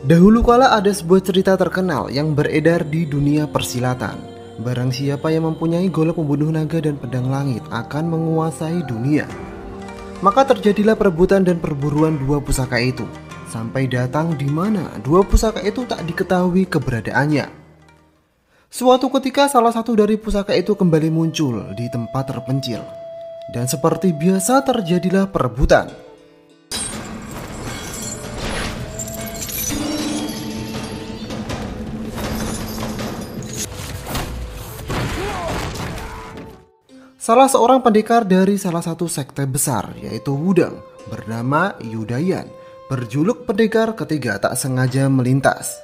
Dahulu kala ada sebuah cerita terkenal yang beredar di dunia persilatan. Barang siapa yang mempunyai golok pembunuh naga dan pedang langit akan menguasai dunia. Maka terjadilah perebutan dan perburuan dua pusaka itu, sampai datang di mana dua pusaka itu tak diketahui keberadaannya. Suatu ketika salah satu dari pusaka itu kembali muncul di tempat terpencil, dan seperti biasa terjadilah perebutan. Salah seorang pendekar dari salah satu sekte besar, yaitu Wudang, bernama Yudayan, berjuluk pendekar ketiga tak sengaja melintas.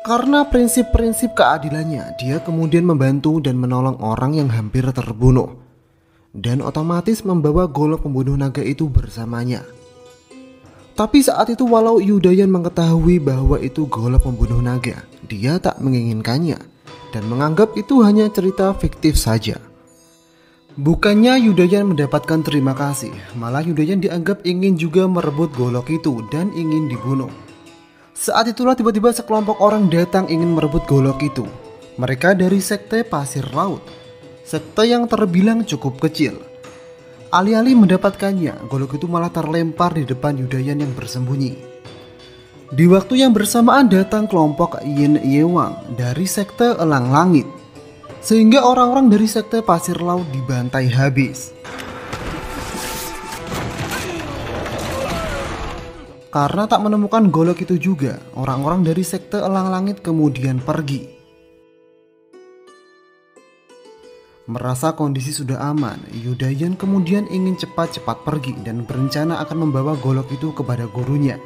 Karena prinsip-prinsip keadilannya, dia kemudian membantu dan menolong orang yang hampir terbunuh, dan otomatis membawa golok pembunuh naga itu bersamanya. Tapi saat itu walau Yudayan mengetahui bahwa itu golok pembunuh naga, dia tak menginginkannya dan menganggap itu hanya cerita fiktif saja. Bukannya Yudayan mendapatkan terima kasih, malah Yudayan dianggap ingin juga merebut golok itu dan ingin dibunuh. Saat itulah tiba-tiba sekelompok orang datang ingin merebut golok itu. Mereka dari sekte Pasir Laut, sekte yang terbilang cukup kecil. Alih-alih mendapatkannya, golok itu malah terlempar di depan Yudayan yang bersembunyi. Di waktu yang bersamaan datang kelompok Yin Yewang dari sekte Elang Langit, sehingga orang-orang dari sekte Pasir Laut dibantai habis. Karena tak menemukan golok itu juga, orang-orang dari sekte Elang Langit kemudian pergi. Merasa kondisi sudah aman, Yudayan kemudian ingin cepat-cepat pergi dan berencana akan membawa golok itu kepada gurunya.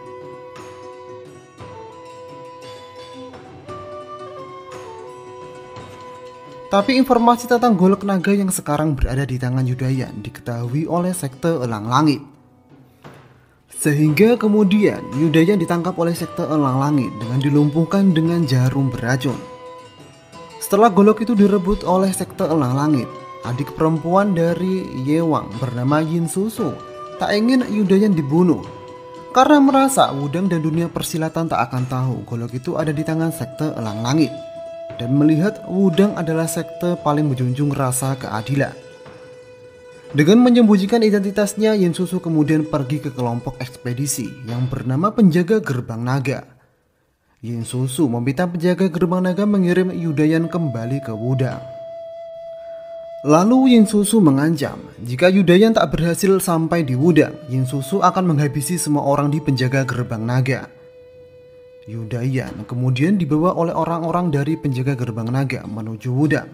Tapi informasi tentang golok naga yang sekarang berada di tangan Yudayan diketahui oleh sekte Elang Langit. Sehingga kemudian Yudayan ditangkap oleh sekte Elang Langit dengan dilumpuhkan dengan jarum beracun. Setelah golok itu direbut oleh sekte Elang Langit, adik perempuan dari Yewang bernama Yin Susu tak ingin Yudayan dibunuh karena merasa Wudang dan dunia persilatan tak akan tahu golok itu ada di tangan sekte Elang Langit, dan melihat Wudang adalah sekte paling menjunjung rasa keadilan. Dengan menyembunyikan identitasnya, Yin Susu kemudian pergi ke kelompok ekspedisi yang bernama Penjaga Gerbang Naga. Yin Susu meminta penjaga gerbang naga mengirim Yudayan kembali ke Wudang. Lalu Yin Susu mengancam, jika Yudayan tak berhasil sampai di Wudang, Yin Susu akan menghabisi semua orang di penjaga gerbang naga. Yudayan kemudian dibawa oleh orang-orang dari penjaga gerbang naga menuju Wudang.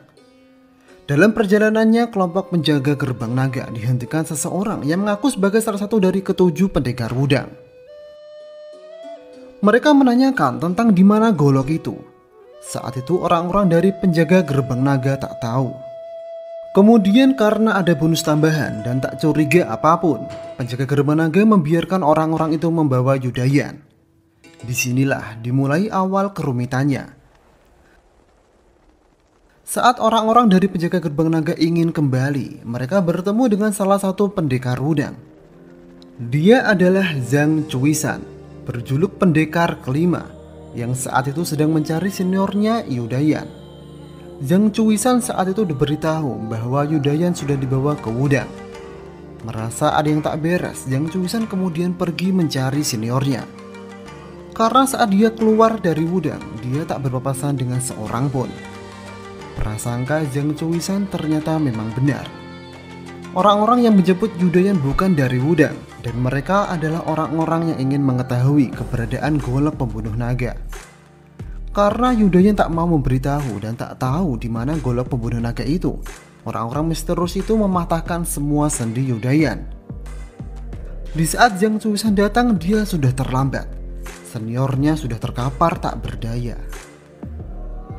Dalam perjalanannya, kelompok penjaga gerbang naga dihentikan seseorang yang mengaku sebagai salah satu dari ketujuh pendekar Wudang. Mereka menanyakan tentang di mana golok itu. Saat itu orang-orang dari penjaga gerbang naga tak tahu. Kemudian karena ada bonus tambahan dan tak curiga apapun, penjaga gerbang naga membiarkan orang-orang itu membawa Yudayan. Disinilah dimulai awal kerumitannya. Saat orang-orang dari penjaga gerbang naga ingin kembali, mereka bertemu dengan salah satu pendekar Wudang. Dia adalah Zhang Cuisan, berjuluk pendekar kelima, yang saat itu sedang mencari seniornya Yudayan. Zhang Cuisan saat itu diberitahu bahwa Yudayan sudah dibawa ke Wudang. Merasa ada yang tak beres, Zhang Cuisan kemudian pergi mencari seniornya. Karena saat dia keluar dari Wudang, dia tak berpapasan dengan seorang pun. Prasangka Zhang Cuisan ternyata memang benar. Orang-orang yang menjemput Yudayan bukan dari Wudang, dan mereka adalah orang-orang yang ingin mengetahui keberadaan golok pembunuh naga. Karena Yudayan tak mau memberitahu dan tak tahu di mana golok pembunuh naga itu, orang-orang misterius itu mematahkan semua sendi Yudayan. Di saat Zhang Cuisan datang, dia sudah terlambat. Seniornya sudah terkapar tak berdaya.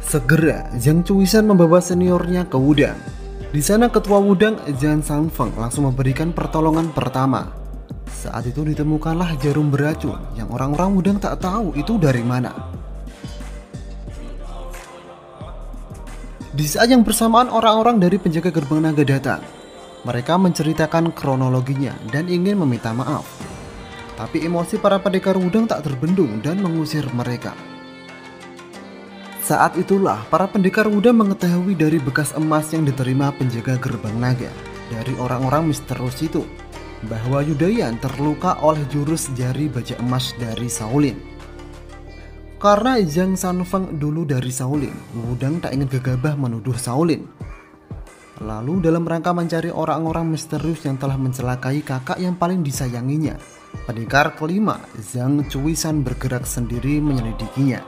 Segera Zhang Cuisan membawa seniornya ke Wudang. Di sana ketua Wudang, Zhang Sangfeng, langsung memberikan pertolongan pertama. Saat itu ditemukanlah jarum beracun yang orang-orang Wudang tak tahu itu dari mana. Di saat yang bersamaan orang-orang dari penjaga gerbang naga datang. Mereka menceritakan kronologinya dan ingin meminta maaf. Tapi emosi para pendekar udang tak terbendung dan mengusir mereka. Saat itulah para pendekar udang mengetahui dari bekas emas yang diterima penjaga gerbang naga dari orang-orang misterius itu, bahwa Yudayan terluka oleh jurus jari baja emas dari Shaolin. Karena Zhang Sanfeng dulu dari Shaolin, Wudang tak ingin gegabah menuduh Shaolin. Lalu dalam rangka mencari orang-orang misterius yang telah mencelakai kakak yang paling disayanginya, pendekar kelima Zhang Chuisan bergerak sendiri menyelidikinya.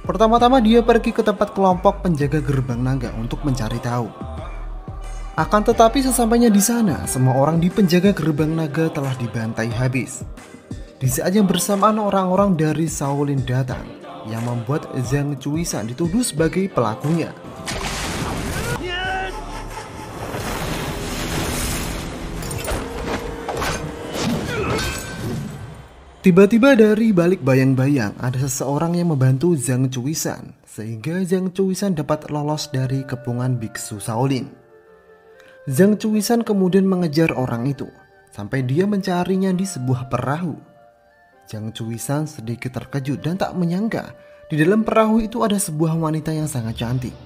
Pertama-tama dia pergi ke tempat kelompok penjaga gerbang naga untuk mencari tahu. Akan tetapi sesampainya di sana, semua orang di penjaga gerbang naga telah dibantai habis. Di saat yang bersamaan orang-orang dari Shaolin datang, yang membuat Zhang Chuisan dituduh sebagai pelakunya. Tiba-tiba dari balik bayang-bayang ada seseorang yang membantu Zhang Chuisan, sehingga Zhang Chuisan dapat lolos dari kepungan biksu Shaolin. Zhang Chuisan kemudian mengejar orang itu, sampai dia mencarinya di sebuah perahu. Zhang Chuisan sedikit terkejut dan tak menyangka di dalam perahu itu ada sebuah wanita yang sangat cantik.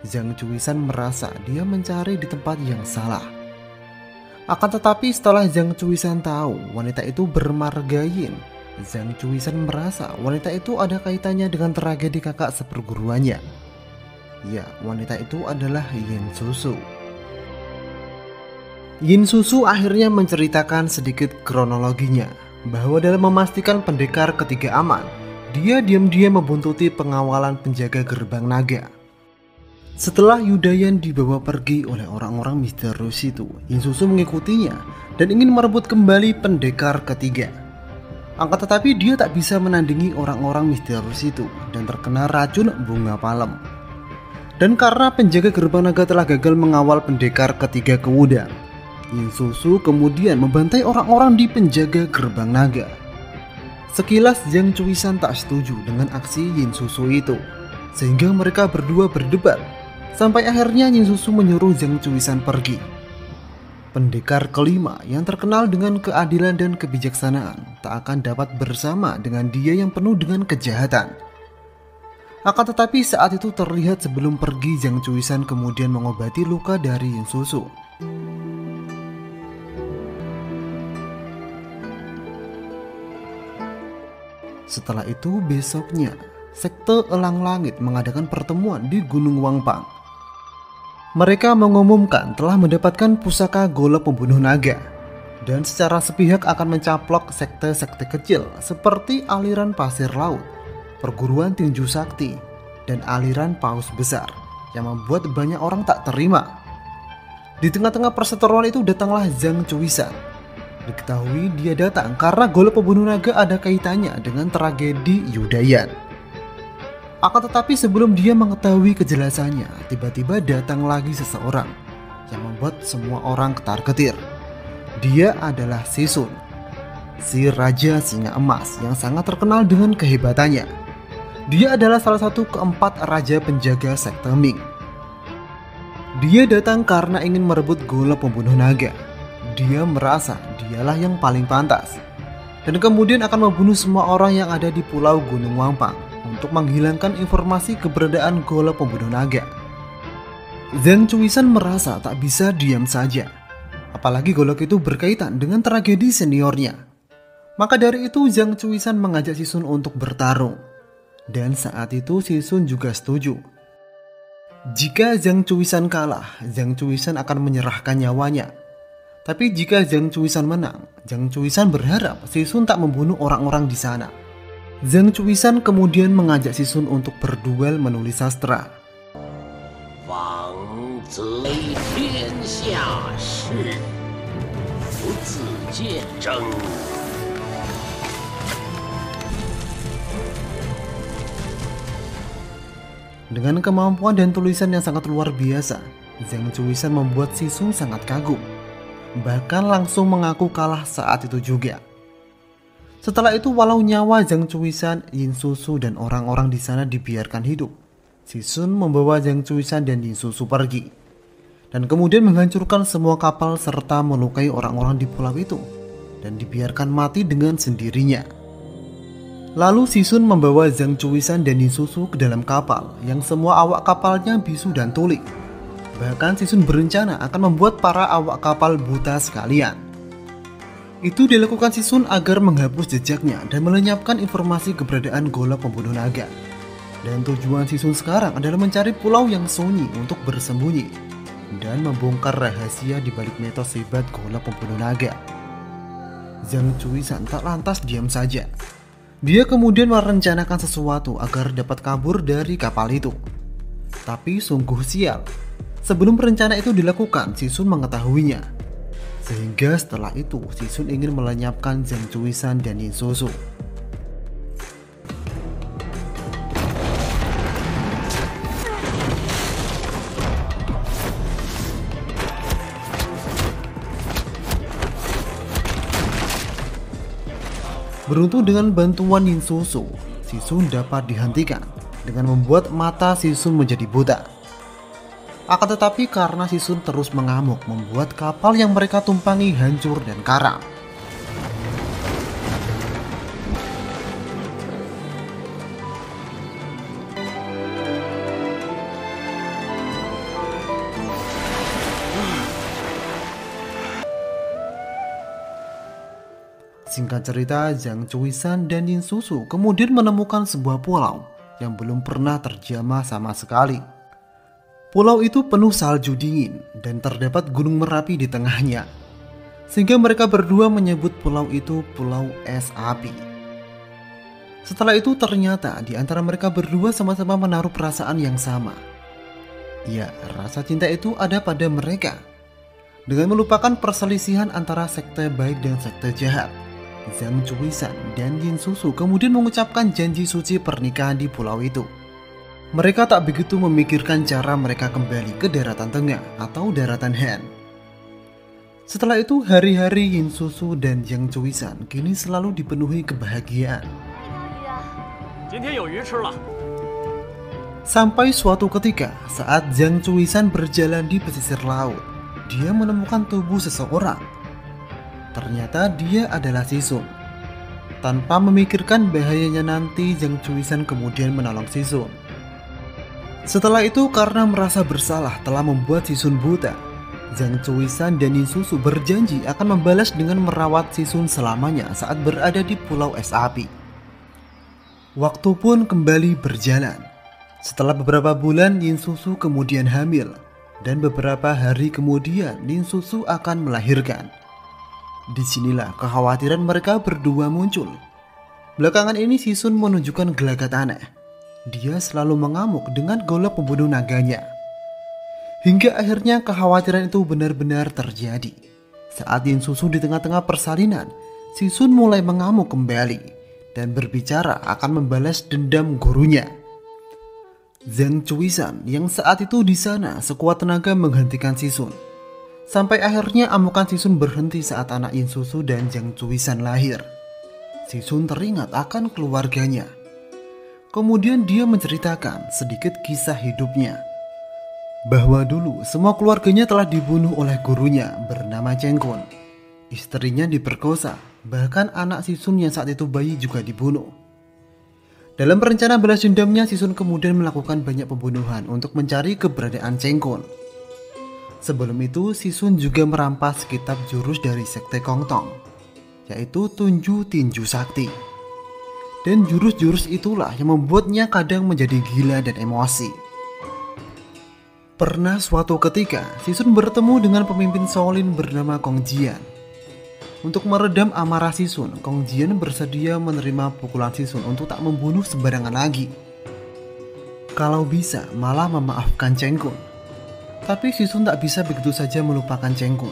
Zhang Chuisan merasa dia mencari di tempat yang salah. Akan tetapi setelah Zhang Chuisan tahu wanita itu bermarga Yin, Zhang Chuisan merasa wanita itu ada kaitannya dengan tragedi kakak seperguruannya. Ya, wanita itu adalah Yin Susu. Yin Susu akhirnya menceritakan sedikit kronologinya, bahwa dalam memastikan pendekar ketiga aman, dia diam-diam membuntuti pengawalan penjaga gerbang naga. Setelah Yudayan dibawa pergi oleh orang-orang misterius itu, Yin Susu mengikutinya dan ingin merebut kembali pendekar ketiga. Akan tetapi dia tak bisa menandingi orang-orang misterius itu dan terkena racun bunga palem. Dan karena penjaga gerbang naga telah gagal mengawal pendekar ketiga ke Wudang, Yin Susu kemudian membantai orang-orang di penjaga gerbang naga. Sekilas Zhang Chuisan tak setuju dengan aksi Yin Susu itu, sehingga mereka berdua berdebat, sampai akhirnya Yin Susu menyuruh Zhang Chuisan pergi. Pendekar kelima yang terkenal dengan keadilan dan kebijaksanaan tak akan dapat bersama dengan dia yang penuh dengan kejahatan. Akan tetapi saat itu terlihat sebelum pergi Zhang Chuisan kemudian mengobati luka dari Yin Susu. Setelah itu besoknya, sekte Elang Langit mengadakan pertemuan di Gunung Wangpang. Mereka mengumumkan telah mendapatkan pusaka golok pembunuh naga, dan secara sepihak akan mencaplok sekte-sekte kecil seperti aliran pasir laut, perguruan tinju sakti, dan aliran paus besar, yang membuat banyak orang tak terima. Di tengah-tengah perseteruan itu datanglah Zhang Chuisan. Diketahui dia datang karena golok pembunuh naga ada kaitannya dengan tragedi Yudayan. Akan tetapi sebelum dia mengetahui kejelasannya, tiba-tiba datang lagi seseorang yang membuat semua orang ketar-ketir. Dia adalah Sisun, si Raja Singa Emas yang sangat terkenal dengan kehebatannya. Dia adalah salah satu keempat raja penjaga sekte Ming. Dia datang karena ingin merebut golok pembunuh naga. Dia merasa dialah yang paling pantas, dan kemudian akan membunuh semua orang yang ada di pulau Gunung Wangpang untuk menghilangkan informasi keberadaan golok pembunuh naga. Zhang Chuisan merasa tak bisa diam saja, apalagi golok itu berkaitan dengan tragedi seniornya. Maka dari itu Zhang Chuisan mengajak Sisun untuk bertarung, dan saat itu Sisun juga setuju. Jika Zhang Chuisan kalah, Zhang Chuisan akan menyerahkan nyawanya. Tapi jika Zhang Chuisan menang, Zhang Chuisan berharap Sisun tak membunuh orang-orang di sana. Zhang Chuisan kemudian mengajak Sisun untuk berduel menulis sastra. Dengan kemampuan dan tulisan yang sangat luar biasa, Zhang Chuisan membuat Sisun sangat kagum. Bahkan langsung mengaku kalah saat itu juga. Setelah itu walau nyawa Zhang Chuisan, Yin Susu dan orang-orang di sana dibiarkan hidup, Sisun membawa Zhang Chuisan dan Yin Susu pergi, dan kemudian menghancurkan semua kapal serta melukai orang-orang di pulau itu, dan dibiarkan mati dengan sendirinya. Lalu Sisun membawa Zhang Chuisan dan Yin Susu ke dalam kapal yang semua awak kapalnya bisu dan tuli. Bahkan Sisun berencana akan membuat para awak kapal buta sekalian. Itu dilakukan Sisun agar menghapus jejaknya dan melenyapkan informasi keberadaan golok pembunuh naga. Dan tujuan Sisun sekarang adalah mencari pulau yang sunyi untuk bersembunyi dan membongkar rahasia di balik mitos hebat golok pembunuh naga. Zhang Chuisan tak lantas diam saja. Dia kemudian merencanakan sesuatu agar dapat kabur dari kapal itu. Tapi sungguh sial, sebelum rencana itu dilakukan, Sisun mengetahuinya. Sehingga setelah itu, Sisun ingin melenyapkan Zhang Chuisan dan Yin Susu. Beruntung dengan bantuan Yin Susu, Sisun dapat dihentikan dengan membuat mata Sisun menjadi buta. Akan tetapi karena Sisun terus mengamuk, membuat kapal yang mereka tumpangi hancur dan karam. Singkat cerita, Zhang Chuisan dan Yin Susu kemudian menemukan sebuah pulau yang belum pernah terjamah sama sekali. Pulau itu penuh salju dingin dan terdapat gunung Merapi di tengahnya, sehingga mereka berdua menyebut pulau itu Pulau Es Api. Setelah itu ternyata di antara mereka berdua sama-sama menaruh perasaan yang sama. Ya, rasa cinta itu ada pada mereka. Dengan melupakan perselisihan antara sekte baik dan sekte jahat, Zhang Chuisan dan Yin Susu kemudian mengucapkan janji suci pernikahan di pulau itu. Mereka tak begitu memikirkan cara mereka kembali ke daratan tengah atau daratan Han. Setelah itu, hari-hari Yin Susu dan Zhang Chuisan kini selalu dipenuhi kebahagiaan. Sampai suatu ketika, saat Zhang Chuisan berjalan di pesisir laut, dia menemukan tubuh seseorang. Ternyata dia adalah Sisun. Tanpa memikirkan bahayanya nanti, Zhang Chuisan kemudian menolong Sisun. Setelah itu, karena merasa bersalah telah membuat Sisun buta, Zhang Chuisan dan Yin Susu berjanji akan membalas dengan merawat Sisun selamanya saat berada di Pulau Es Api. Waktu pun kembali berjalan. Setelah beberapa bulan, Yin Susu kemudian hamil, dan beberapa hari kemudian Yin Susu akan melahirkan. Disinilah kekhawatiran mereka berdua muncul. Belakangan ini Sisun menunjukkan gelagat aneh. Dia selalu mengamuk dengan golok pembunuh naganya. Hingga akhirnya kekhawatiran itu benar-benar terjadi. Saat Yin Susu di tengah-tengah persalinan, Sisun mulai mengamuk kembali dan berbicara akan membalas dendam gurunya. Zhang Chuisan yang saat itu di sana sekuat tenaga menghentikan Sisun. Sampai akhirnya amukan Sisun berhenti saat anak Yin Susu dan Zhang Chuisan lahir. Sisun teringat akan keluarganya. Kemudian dia menceritakan sedikit kisah hidupnya, bahwa dulu semua keluarganya telah dibunuh oleh gurunya bernama Cheng Kun. Istrinya diperkosa, bahkan anak Sisun yang saat itu bayi juga dibunuh. Dalam rencana balas dendamnya, Sisun kemudian melakukan banyak pembunuhan untuk mencari keberadaan Cheng Kun. Sebelum itu, Sisun juga merampas kitab jurus dari sekte Kong Tong, yaitu Tunju Tinju Sakti. Dan jurus-jurus itulah yang membuatnya kadang menjadi gila dan emosi. Pernah suatu ketika, Sisun bertemu dengan pemimpin Shaolin bernama Kong Jian. Untuk meredam amarah Sisun, Kong Jian bersedia menerima pukulan Sisun untuk tak membunuh sembarangan lagi. Kalau bisa, malah memaafkan Cheng Kun. Tapi Sisun tak bisa begitu saja melupakan Cheng Kun.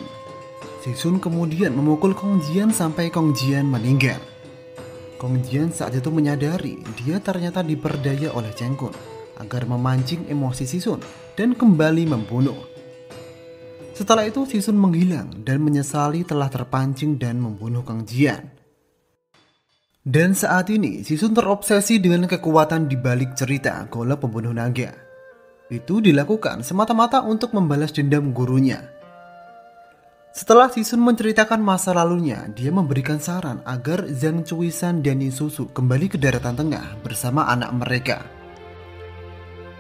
Sisun kemudian memukul Kong Jian sampai Kong Jian meninggal. Kong Jian saat itu menyadari dia ternyata diperdaya oleh Cheng Kun agar memancing emosi Sisun dan kembali membunuh. Setelah itu Sisun menghilang dan menyesali telah terpancing dan membunuh Kong Jian. Dan saat ini Sisun terobsesi dengan kekuatan di balik cerita golok pembunuh naga. Itu dilakukan semata-mata untuk membalas dendam gurunya. Setelah Sisun menceritakan masa lalunya, dia memberikan saran agar Zhang Chuisan dan Yin Susu kembali ke daratan tengah bersama anak mereka.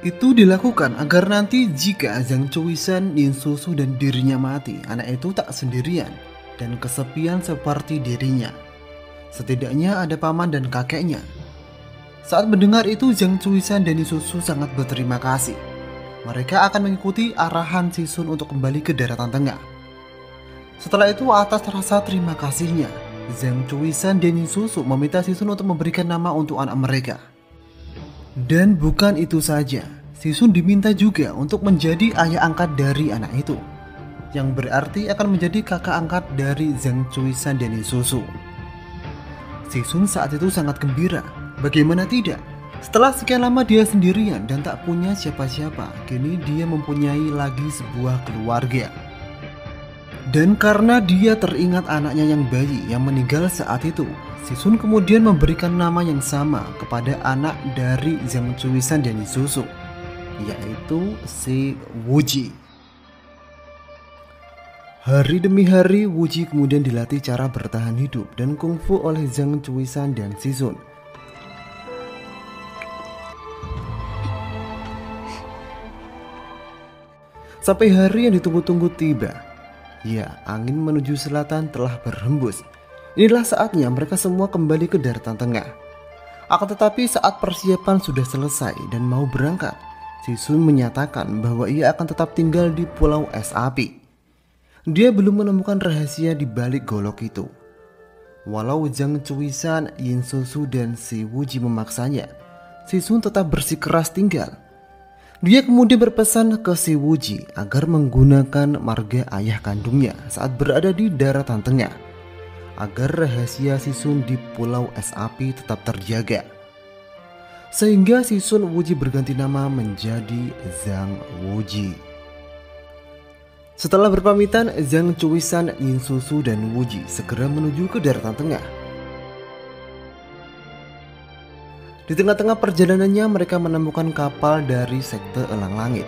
Itu dilakukan agar nanti jika Zhang Chuisan, Yin Susu dan dirinya mati, anak itu tak sendirian dan kesepian seperti dirinya. Setidaknya ada paman dan kakeknya. Saat mendengar itu, Zhang Chuisan dan Yin Susu sangat berterima kasih. Mereka akan mengikuti arahan Sisun untuk kembali ke daratan tengah. Setelah itu, atas rasa terima kasihnya, Zhang Chuisan dan Yin Susu meminta Sisun untuk memberikan nama untuk anak mereka. Dan bukan itu saja, Sisun diminta juga untuk menjadi ayah angkat dari anak itu, yang berarti akan menjadi kakak angkat dari Zhang Chuisan dan Yin Susu. Sisun saat itu sangat gembira. Bagaimana tidak? Setelah sekian lama dia sendirian dan tak punya siapa-siapa, kini dia mempunyai lagi sebuah keluarga. Dan karena dia teringat anaknya yang bayi yang meninggal saat itu, Sisun kemudian memberikan nama yang sama kepada anak dari Zhang Chuisan dan Yin Susu, yaitu si Wuji. Hari demi hari, Wuji kemudian dilatih cara bertahan hidup dan kungfu oleh Zhang Chuisan dan Sisun. Sampai hari yang ditunggu-tunggu tiba. Ya, angin menuju selatan telah berhembus. Inilah saatnya mereka semua kembali ke daratan tengah. Akan tetapi saat persiapan sudah selesai dan mau berangkat, Sisun menyatakan bahwa ia akan tetap tinggal di Pulau Es Api. Dia belum menemukan rahasia di balik golok itu. Walau Zhang Chuisan, Yin Susu dan si Wuji memaksanya, Sisun tetap bersikeras tinggal. Dia kemudian berpesan ke si Wuji agar menggunakan marga ayah kandungnya saat berada di daratan tengah, agar rahasia Sisun di Pulau Es Api tetap terjaga. Sehingga Sisun Wuji berganti nama menjadi Zhang Wuji. Setelah berpamitan, Zhang Chuisan, Yin Susu dan Wuji segera menuju ke daratan tengah. Di tengah-tengah perjalanannya mereka menemukan kapal dari sekte Elang Langit.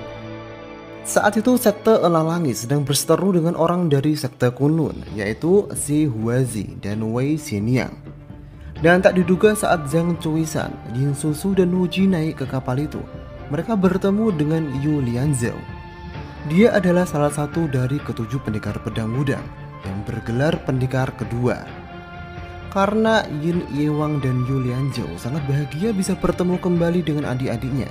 Saat itu sekte Elang Langit sedang berseteru dengan orang dari sekte Kunlun, yaitu si Huazi dan Wei Xianyang. Dan tak diduga saat Zhang Chuisan, Yin Susu dan Wuji naik ke kapal itu, mereka bertemu dengan Yu Lianzhou. Dia adalah salah satu dari ketujuh pendekar pedang Wudang yang bergelar pendekar kedua. Karena Yin Yewang dan Yu Lianzhou sangat bahagia bisa bertemu kembali dengan adik-adiknya,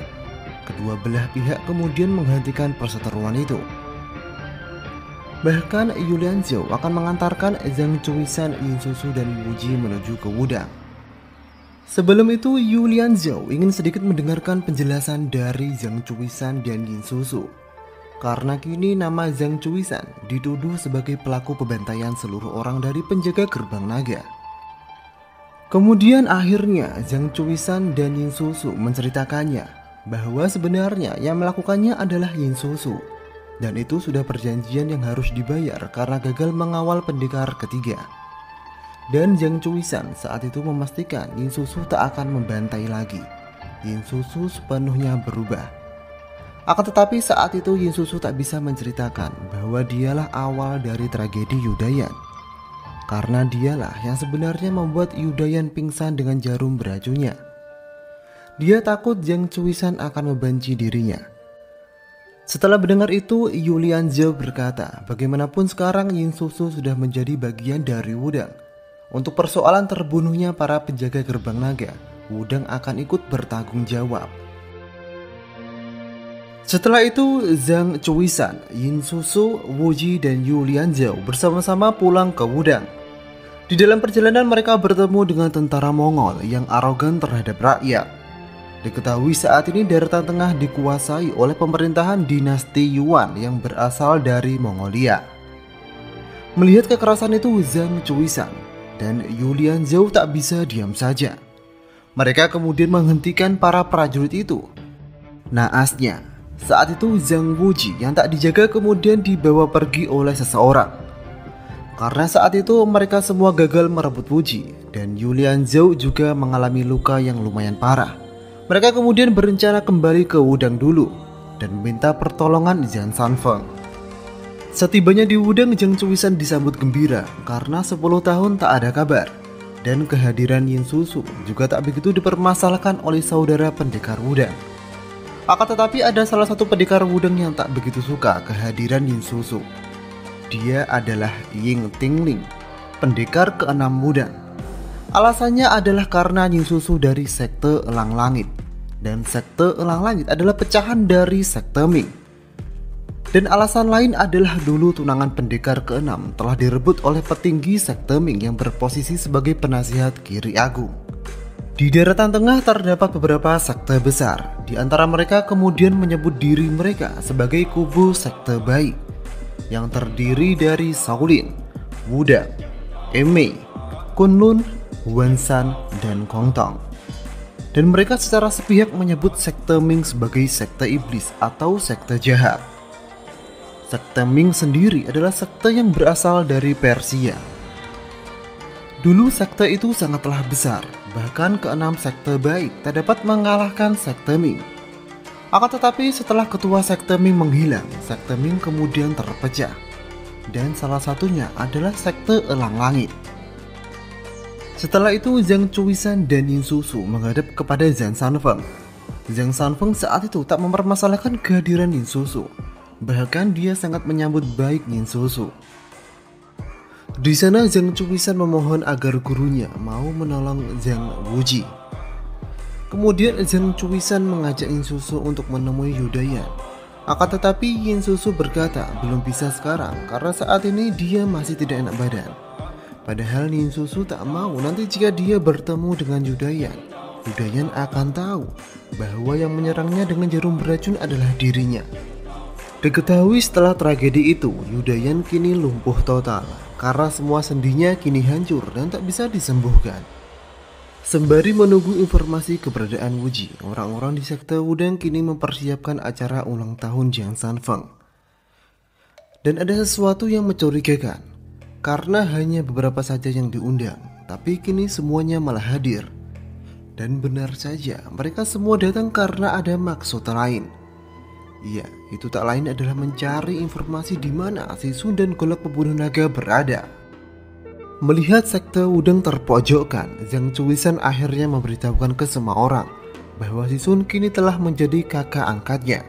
kedua belah pihak kemudian menghentikan perseteruan itu. Bahkan Yu Lianzhou akan mengantarkan Zhang Chuisan, Yin Susu dan Wuji menuju ke Wudang. Sebelum itu, Yu Lianzhou ingin sedikit mendengarkan penjelasan dari Zhang Chuisan dan Yin Susu. Karena kini nama Zhang Chuisan dituduh sebagai pelaku pembantaian seluruh orang dari penjaga gerbang naga. Kemudian akhirnya Zhang Chuisan dan Yin Susu menceritakannya bahwa sebenarnya yang melakukannya adalah Yin Susu, dan itu sudah perjanjian yang harus dibayar karena gagal mengawal pendekar ketiga. Dan Zhang Chuisan saat itu memastikan Yin Susu tak akan membantai lagi. Yin Susu sepenuhnya berubah. Akan tetapi saat itu Yin Susu tak bisa menceritakan bahwa dialah awal dari tragedi Yudayan. Karena dialah yang sebenarnya membuat Yudayan pingsan dengan jarum beracunnya. Dia takut Zhang Chuisan akan membenci dirinya. Setelah mendengar itu, Yu Lianzhou berkata, bagaimanapun sekarang Yin Susu sudah menjadi bagian dari Wudang. Untuk persoalan terbunuhnya para penjaga gerbang naga, Wudang akan ikut bertanggung jawab. Setelah itu, Zhang Chuisan, Yin Susu, Wuji dan Yu Lianzhou bersama-sama pulang ke Wudang. Di dalam perjalanan mereka bertemu dengan tentara Mongol yang arogan terhadap rakyat. Diketahui saat ini daratan tengah dikuasai oleh pemerintahan dinasti Yuan yang berasal dari Mongolia. Melihat kekerasan itu, Zhang Chuisan dan Yu Lianzhou tak bisa diam saja. Mereka kemudian menghentikan para prajurit itu. Naasnya, saat itu Zhang Wuji yang tak dijaga kemudian dibawa pergi oleh seseorang. Karena saat itu mereka semua gagal merebut Wuji, dan Yu Lianzhou juga mengalami luka yang lumayan parah. Mereka kemudian berencana kembali ke Wudang dulu. dan meminta pertolongan Zhang Sanfeng. Setibanya di Wudang, Zhang Chuisan disambut gembira karena 10 tahun tak ada kabar, dan kehadiran Yin Susu juga tak begitu dipermasalahkan oleh saudara pendekar Wudang. Akan tetapi ada salah satu pendekar Wudang yang tak begitu suka kehadiran Yin Susu. Dia adalah Ying Tingling, pendekar ke-6 Wudang. Alasannya adalah karena Yin Susu dari sekte Elang Langit, dan sekte Elang Langit adalah pecahan dari sekte Ming. Dan alasan lain adalah dulu tunangan pendekar ke-6 telah direbut oleh petinggi sekte Ming yang berposisi sebagai penasihat Kiri Agung. Di daratan tengah terdapat beberapa sekte besar. Di antara mereka kemudian menyebut diri mereka sebagai kubu sekte baik, yang terdiri dari Shaolin, Wudang, Emei, Kunlun, Huanshan, dan Gongtong. Dan mereka secara sepihak menyebut sekte Ming sebagai sekte iblis atau sekte jahat. Sekte Ming sendiri adalah sekte yang berasal dari Persia. Dulu sekte itu sangatlah besar, bahkan ke-6 sekte baik tak dapat mengalahkan sekte Ming. Akan tetapi setelah ketua sekte Ming menghilang, sekte Ming kemudian terpecah. Dan salah satunya adalah sekte Elang Langit. Setelah itu Zhang Chuisan dan Yin Susu menghadap kepada Zhang Sanfeng. Zhang Sanfeng saat itu tak mempermasalahkan kehadiran Yin Susu. Bahkan dia sangat menyambut baik Yin Susu. Di sana Zhang Chuisan memohon agar gurunya mau menolong Zhang Wuji. Kemudian Zhang Chuisan mengajak Yin Susu untuk menemui Yudayan. Akan tetapi Yin Susu berkata belum bisa sekarang karena saat ini dia masih tidak enak badan. Padahal Yin Susu tak mau nanti jika dia bertemu dengan Yudayan, Yudayan akan tahu bahwa yang menyerangnya dengan jarum beracun adalah dirinya. Diketahui setelah tragedi itu, Yudayan kini lumpuh total karena semua sendinya kini hancur dan tak bisa disembuhkan. Sembari menunggu informasi keberadaan Wuji, orang-orang di sekte Wudang kini mempersiapkan acara ulang tahun Zhang Sanfeng. Dan ada sesuatu yang mencurigakan, karena hanya beberapa saja yang diundang, tapi kini semuanya malah hadir. Dan benar saja, mereka semua datang karena ada maksud lain. Iya, itu tak lain adalah mencari informasi di mana Si Sun dan golok pembunuh naga berada. Melihat sekte Wudang terpojokkan, Zhang Chuisan akhirnya memberitahukan ke semua orang bahwa Si Sun kini telah menjadi kakak angkatnya.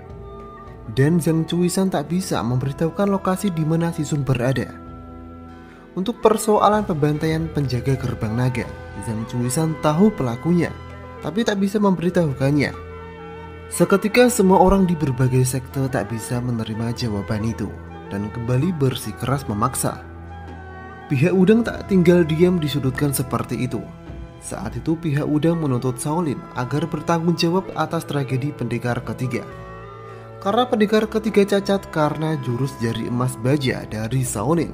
Dan Zhang Chuisan tak bisa memberitahukan lokasi di mana Si Sun berada. Untuk persoalan pembantaian penjaga gerbang naga, Zhang Chuisan tahu pelakunya, tapi tak bisa memberitahukannya. Seketika semua orang di berbagai sekte tak bisa menerima jawaban itu dan kembali bersikeras memaksa. Pihak Wudang tak tinggal diam disudutkan seperti itu. Saat itu pihak Wudang menuntut Shaolin agar bertanggung jawab atas tragedi pendekar ketiga. Karena pendekar ketiga cacat karena jurus jari emas baja dari Shaolin.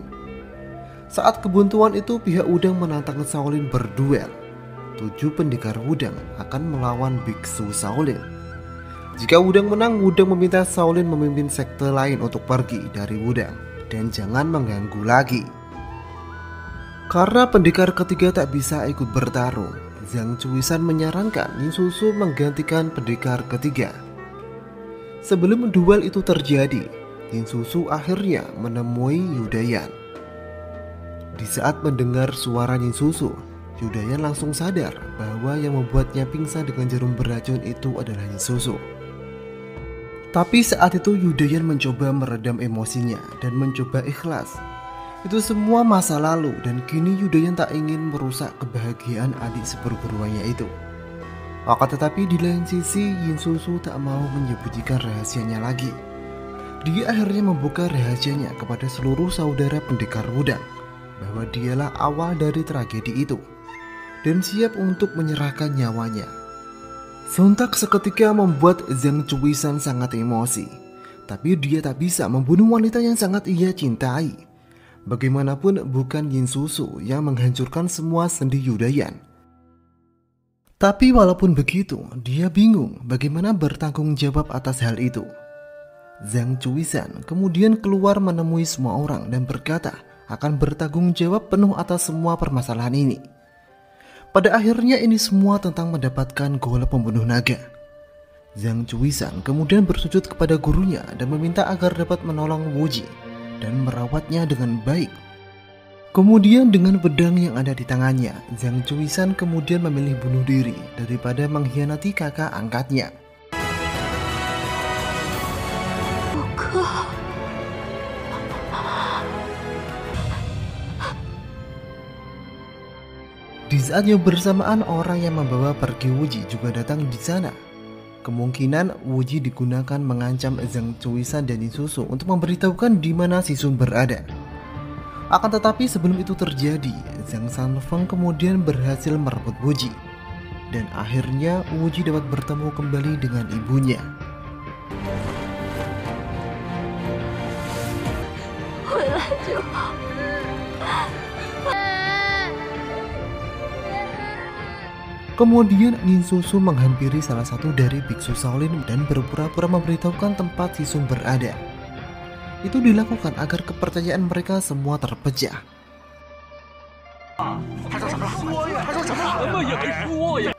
Saat kebuntuan itu pihak Wudang menantang Shaolin berduel. 7 pendekar Wudang akan melawan biksu Shaolin. Jika Wudang menang, Wudang meminta Shaolin memimpin sekte lain untuk pergi dari Wudang dan jangan mengganggu lagi. Karena pendekar ketiga tak bisa ikut bertarung, Zhang Chuisan menyarankan Yin Susu menggantikan pendekar ketiga. Sebelum duel itu terjadi, Yin Susu akhirnya menemui Yudayan. Di saat mendengar suara Yin Susu, Yudayan langsung sadar bahwa yang membuatnya pingsan dengan jarum beracun itu adalah Yin Susu. Tapi saat itu Yudayan mencoba meredam emosinya dan mencoba ikhlas. Itu semua masa lalu dan kini Yudayan tak ingin merusak kebahagiaan adik seperguruannya itu. Akan tetapi di lain sisi Yin Susu tak mau menyembunyikan rahasianya lagi. Dia akhirnya membuka rahasianya kepada seluruh saudara pendekar Wudang bahwa dialah awal dari tragedi itu dan siap untuk menyerahkan nyawanya. Sontak seketika membuat Zhang Chuisan sangat emosi. Tapi dia tak bisa membunuh wanita yang sangat ia cintai. Bagaimanapun bukan Yin Susu yang menghancurkan semua sendi Yudayan. Tapi walaupun begitu, dia bingung bagaimana bertanggung jawab atas hal itu. Zhang Chuisan kemudian keluar menemui semua orang dan berkata akan bertanggung jawab penuh atas semua permasalahan ini. Pada akhirnya ini semua tentang mendapatkan golok pembunuh naga. Zhang Chuisan kemudian bersujud kepada gurunya dan meminta agar dapat menolong Wuji dan merawatnya dengan baik. Kemudian dengan pedang yang ada di tangannya, Zhang Chuisan kemudian memilih bunuh diri daripada mengkhianati kakak angkatnya. Di saat yang bersamaan, orang yang membawa pergi Wuji juga datang di sana. Kemungkinan Wuji digunakan mengancam Zhang Chuisan dan Yin Susu untuk memberitahukan di mana si Sun berada. Akan tetapi sebelum itu terjadi, Zhang Sanfeng kemudian berhasil merebut Wuji. Dan akhirnya Wuji dapat bertemu kembali dengan ibunya. Kemudian Yin Susu menghampiri salah satu dari biksu Shaolin dan berpura-pura memberitahukan tempat si Sun berada. Itu dilakukan agar kepercayaan mereka semua terpecah.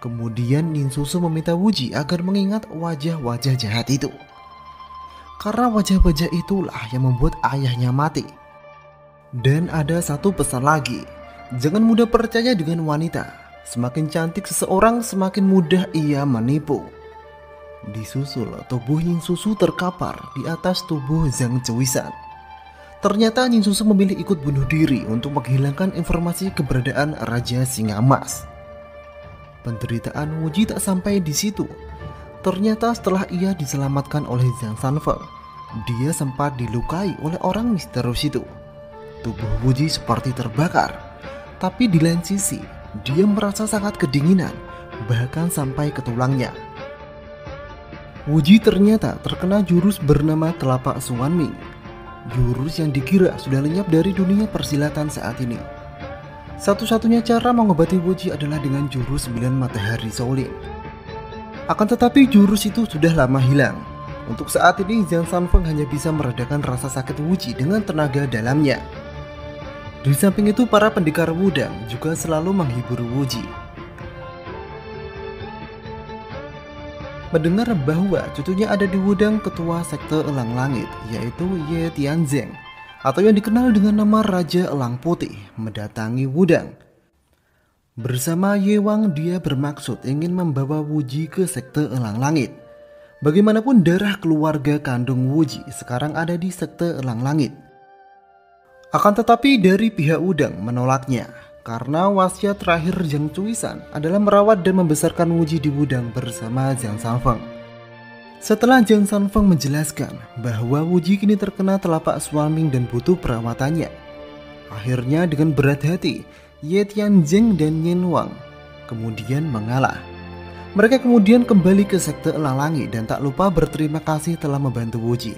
Kemudian Yin Susu meminta Wuji agar mengingat wajah-wajah jahat itu. Karena wajah-wajah itulah yang membuat ayahnya mati. Dan ada satu pesan lagi, jangan mudah percaya dengan wanita. Semakin cantik seseorang, semakin mudah ia menipu. Disusul, tubuh Yin Susu terkapar di atas tubuh Zhang Chuisan. Ternyata Yin Susu memilih ikut bunuh diri untuk menghilangkan informasi keberadaan Raja Singa Emas. Penderitaan Wuji tak sampai di situ. Ternyata setelah ia diselamatkan oleh Zhang Sanfeng, dia sempat dilukai oleh orang misterius itu. Tubuh Wuji seperti terbakar, tapi di lain sisi, dia merasa sangat kedinginan, bahkan sampai ke tulangnya. Wuji ternyata terkena jurus bernama Telapak Xuanming, jurus yang dikira sudah lenyap dari dunia persilatan saat ini. Satu-satunya cara mengobati Wuji adalah dengan jurus 9 matahari Shaolin. Akan tetapi jurus itu sudah lama hilang. Untuk saat ini Zhang Sanfeng hanya bisa meredakan rasa sakit Wuji dengan tenaga dalamnya. Di samping itu, para pendekar Wudang juga selalu menghibur Wuji. Mendengar bahwa cucunya ada di Wudang, ketua sekte Elang Langit, yaitu Ye Tianzeng, atau yang dikenal dengan nama Raja Elang Putih, mendatangi Wudang. Bersama Ye Wang, dia bermaksud ingin membawa Wuji ke sekte Elang Langit. Bagaimanapun darah keluarga kandung Wuji sekarang ada di sekte Elang Langit. Akan tetapi dari pihak Wudang menolaknya, karena wasiat terakhir Zhang Chuisan adalah merawat dan membesarkan Wuji di Wudang bersama Zhang Sanfeng. Setelah Zhang Sanfeng menjelaskan bahwa Wuji kini terkena telapak Xuanming dan butuh perawatannya, akhirnya dengan berat hati, Ye Tianzeng dan Yin Wang kemudian mengalah. Mereka kemudian kembali ke sekte Elang Langit dan tak lupa berterima kasih telah membantu Wuji.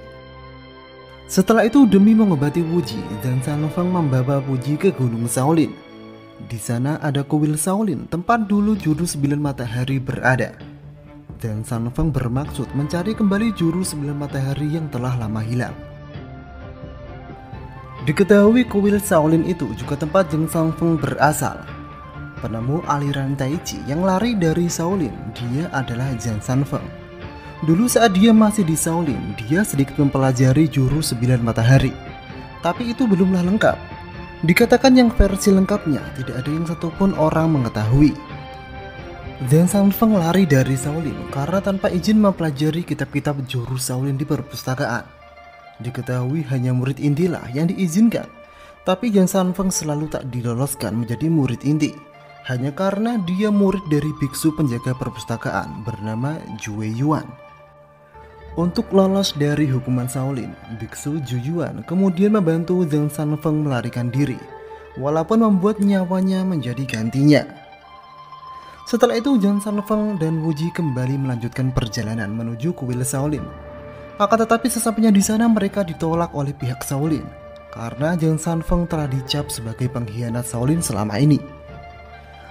Setelah itu, demi mengobati Wuji, Zhang Sanfeng membawa Wuji ke Gunung Shaolin. Di sana ada kuil Shaolin, tempat dulu jurus 9 matahari berada. Zhang Sanfeng bermaksud mencari kembali jurus 9 matahari yang telah lama hilang. Diketahui kuil Shaolin itu juga tempat Zhang Sanfeng berasal. Penemu aliran Tai Chi yang lari dari Shaolin, dia adalah Zhang Sanfeng. Dulu saat dia masih di Shaolin, dia sedikit mempelajari jurus 9 matahari. Tapi itu belumlah lengkap. Dikatakan yang versi lengkapnya tidak ada yang satupun orang mengetahui. Zhang Sanfeng lari dari Shaolin karena tanpa izin mempelajari kitab-kitab jurus Shaolin di perpustakaan. Diketahui hanya murid intilah yang diizinkan. Tapi Zhang Sanfeng selalu tak diloloskan menjadi murid inti, hanya karena dia murid dari biksu penjaga perpustakaan bernama Jue Yuan. Untuk lolos dari hukuman Shaolin, biksu Ju Yuan kemudian membantu Zhang Sanfeng melarikan diri, walaupun membuat nyawanya menjadi gantinya. Setelah itu Zhang Sanfeng dan Wuji kembali melanjutkan perjalanan menuju kuil Shaolin. Akan tetapi sesampainya di sana mereka ditolak oleh pihak Shaolin karena Zhang Sanfeng telah dicap sebagai pengkhianat Shaolin selama ini.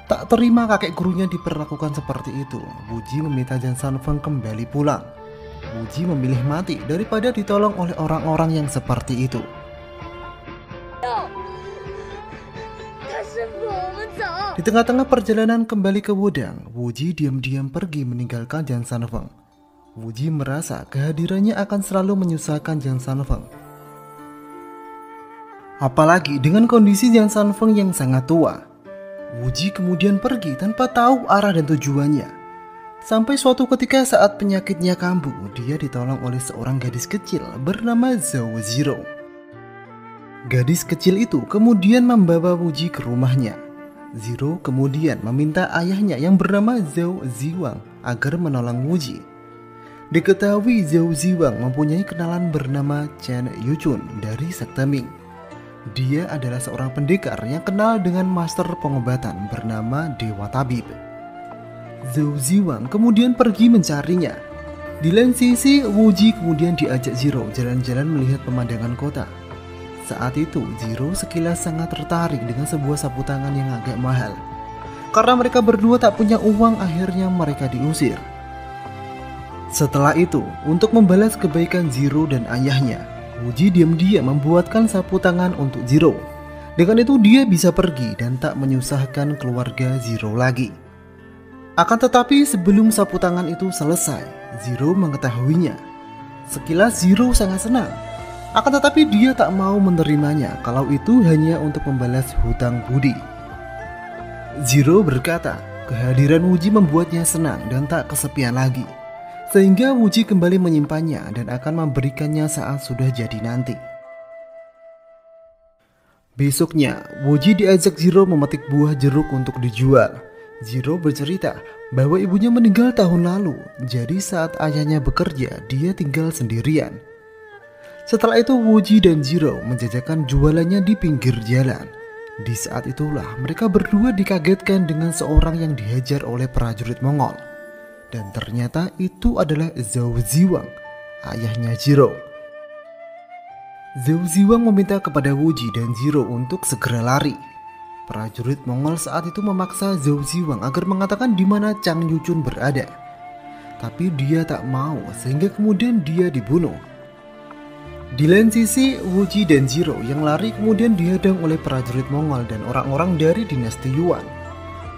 Tak terima kakek gurunya diperlakukan seperti itu, Wuji meminta Zhang Sanfeng kembali pulang. Wuji memilih mati daripada ditolong oleh orang-orang yang seperti itu. Di tengah-tengah perjalanan kembali ke Wudang, Wuji diam-diam pergi meninggalkan Zhang Sanfeng. Wuji merasa kehadirannya akan selalu menyusahkan Jiang Sanfeng. Apalagi dengan kondisi Jiang Sanfeng yang sangat tua. Wuji kemudian pergi tanpa tahu arah dan tujuannya. Sampai suatu ketika saat penyakitnya kambuh, dia ditolong oleh seorang gadis kecil bernama Zhao Ziro. Gadis kecil itu kemudian membawa Wuji ke rumahnya. Ziro kemudian meminta ayahnya yang bernama Zhao Ziwang agar menolong Wuji. Diketahui Zhao Ziwang mempunyai kenalan bernama Chen Yuchun dari sekte Ming. Dia adalah seorang pendekar yang kenal dengan master pengobatan bernama Dewa Tabib. Zhao Ziwang kemudian pergi mencarinya. Di lain sisi, Wuji kemudian diajak Ziro jalan-jalan melihat pemandangan kota. Saat itu, Ziro sekilas sangat tertarik dengan sebuah sapu tangan yang agak mahal. Karena mereka berdua tak punya uang, akhirnya mereka diusir. Setelah itu, untuk membalas kebaikan Ziro dan ayahnya, Wuji diam-diam membuatkan sapu tangan untuk Ziro. Dengan itu dia bisa pergi dan tak menyusahkan keluarga Ziro lagi. Akan tetapi sebelum sapu tangan itu selesai, Ziro mengetahuinya. Sekilas Ziro sangat senang. Akan tetapi dia tak mau menerimanya kalau itu hanya untuk membalas hutang budi. Ziro berkata, kehadiran Wuji membuatnya senang dan tak kesepian lagi. Sehingga Wuji kembali menyimpannya dan akan memberikannya saat sudah jadi nanti. Besoknya, Wuji diajak Ziro memetik buah jeruk untuk dijual. Ziro bercerita bahwa ibunya meninggal tahun lalu, jadi saat ayahnya bekerja, dia tinggal sendirian. Setelah itu Wuji dan Ziro menjajakan jualannya di pinggir jalan. Di saat itulah mereka berdua dikagetkan dengan seorang yang dihajar oleh prajurit Mongol. Dan ternyata itu adalah Zhao Ziwang, ayahnya Ziro. Zhao Ziwang meminta kepada Wuji dan Ziro untuk segera lari. Prajurit Mongol saat itu memaksa Zhao Ziwang agar mengatakan di mana Chang Yuchun berada. Tapi dia tak mau, sehingga kemudian dia dibunuh. Di lain sisi, Wuji dan Ziro yang lari kemudian dihadang oleh prajurit Mongol dan orang-orang dari dinasti Yuan.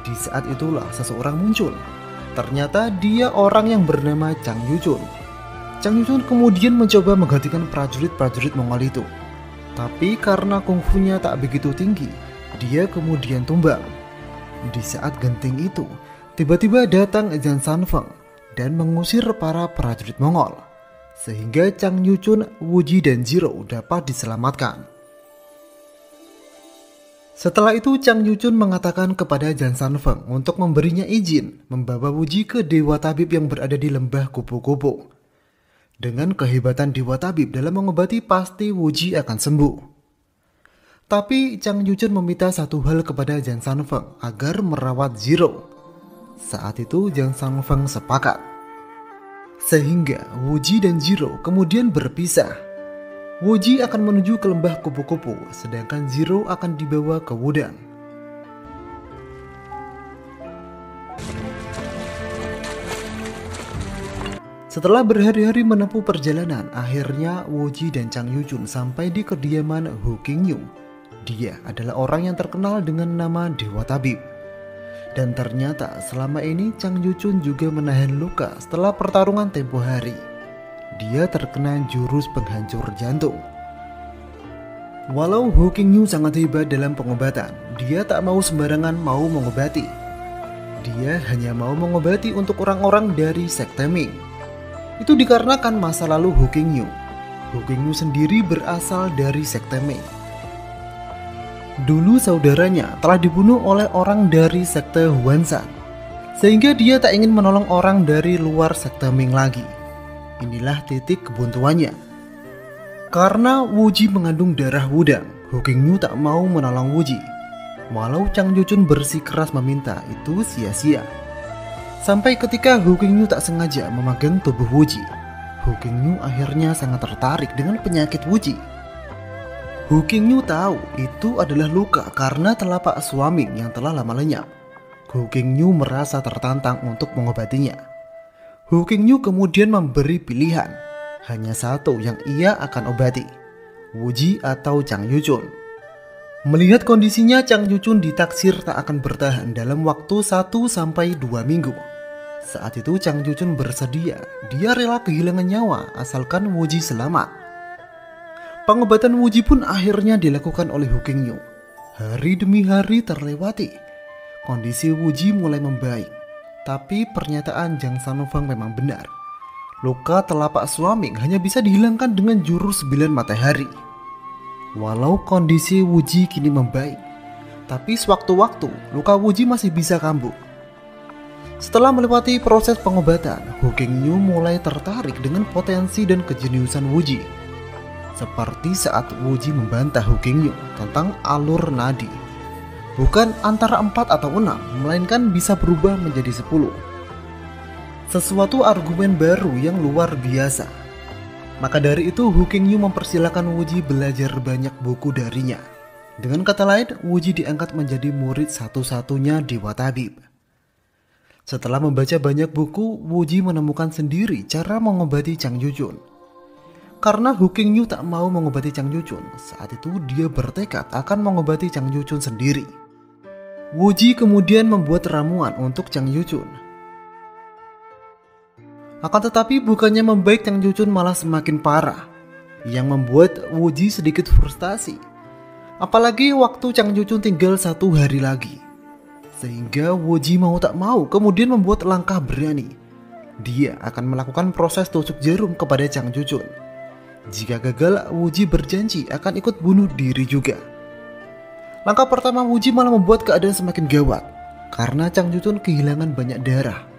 Di saat itulah seseorang muncul. Ternyata dia orang yang bernama Chang Yuchun. Chang Yuchun kemudian mencoba menggantikan prajurit-prajurit Mongol itu. Tapi karena kungfunya tak begitu tinggi, dia kemudian tumbang. Di saat genting itu, tiba-tiba datang Jiang Sanfeng dan mengusir para prajurit Mongol. Sehingga Chang Yuchun, Wuji dan Ziro dapat diselamatkan. Setelah itu Chang Yuchun mengatakan kepada Jiang Sanfeng untuk memberinya izin membawa Wuji ke Dewa Tabib yang berada di lembah kupu-kupu. Dengan kehebatan Dewa Tabib dalam mengobati, pasti Wuji akan sembuh. Tapi Chang Yuchun meminta satu hal kepada Jiang Sanfeng agar merawat Ziro. Saat itu Jiang Sanfeng sepakat. Sehingga Wuji dan Ziro kemudian berpisah. Wuji akan menuju ke lembah kupu-kupu, sedangkan Ziro akan dibawa ke Wudang. Setelah berhari-hari menempuh perjalanan, akhirnya Wuji dan Chang Yuchun sampai di kediaman Hu Qingyu. Dia adalah orang yang terkenal dengan nama Dewa Tabib. Dan ternyata selama ini Chang Yuchun juga menahan luka setelah pertarungan tempo hari. Dia terkena jurus penghancur jantung. Walau Hu Qingyu sangat hebat dalam pengobatan, dia tak mau sembarangan mau mengobati. Dia hanya mau mengobati untuk orang-orang dari sekte Ming. Itu dikarenakan masa lalu Hu Qingyu. Hu Qingyu sendiri berasal dari sekte Ming. Dulu saudaranya telah dibunuh oleh orang dari sekte Huanshan, sehingga dia tak ingin menolong orang dari luar sekte Ming lagi. Inilah titik kebuntuannya. Karena Wuji mengandung darah Wudang, Hu Qingyu tak mau menolong Wuji. Walau Chang Yuchun bersikeras meminta, itu sia-sia. Sampai ketika Hu Qingyu tak sengaja memegang tubuh Wuji, Hu Qingyu akhirnya sangat tertarik dengan penyakit Wuji. Hu Qingyu tahu itu adalah luka karena telapak suami yang telah lama lenyap. Hu Qingyu merasa tertantang untuk mengobatinya. Hu Qingyu kemudian memberi pilihan, hanya satu yang ia akan obati, Wuji atau Chang Yuchun. Melihat kondisinya, Chang Yuchun ditaksir tak akan bertahan dalam waktu 1-2 minggu. Saat itu Chang Yuchun bersedia Dia rela kehilangan nyawa asalkan Wuji selamat. Pengobatan Wuji pun akhirnya dilakukan oleh Hu Qingyu. Hari demi hari terlewati. Kondisi Wuji mulai membaik. Tapi pernyataan Zhang Sanufeng memang benar. Luka telapak suami hanya bisa dihilangkan dengan jurus 9 matahari. Walau kondisi Wuji kini membaik, tapi sewaktu-waktu luka Wuji masih bisa kambuh. Setelah melewati proses pengobatan, Hu Qingyu mulai tertarik dengan potensi dan kejeniusan Wuji. Seperti saat Wuji membantah Hu Qingyu tentang alur nadi. Bukan antara 4 atau 6, melainkan bisa berubah menjadi 10. Sesuatu argumen baru yang luar biasa. Maka dari itu Hu Qingyu mempersilahkan Wuji belajar banyak buku darinya. Dengan kata lain, Wuji diangkat menjadi murid satu-satunya Dewa Tabib. Setelah membaca banyak buku, Wuji menemukan sendiri cara mengobati Chang Yuchun. Karena Hu Qingyu tak mau mengobati Chang Yuchun, saat itu dia bertekad akan mengobati Chang Yuchun sendiri. Wuji kemudian membuat ramuan untuk Chang Yuchun. Akan tetapi bukannya membaik, Chang Yuchun malah semakin parah, yang membuat Wuji sedikit frustasi. Apalagi waktu Chang Yuchun tinggal 1 hari lagi. Sehingga Wuji mau tak mau kemudian membuat langkah berani. Dia akan melakukan proses tusuk jarum kepada Chang Yuchun. Jika gagal, Wuji berjanji akan ikut bunuh diri juga. Langkah pertama Wuji malah membuat keadaan semakin gawat, karena Chang Yuchun kehilangan banyak darah.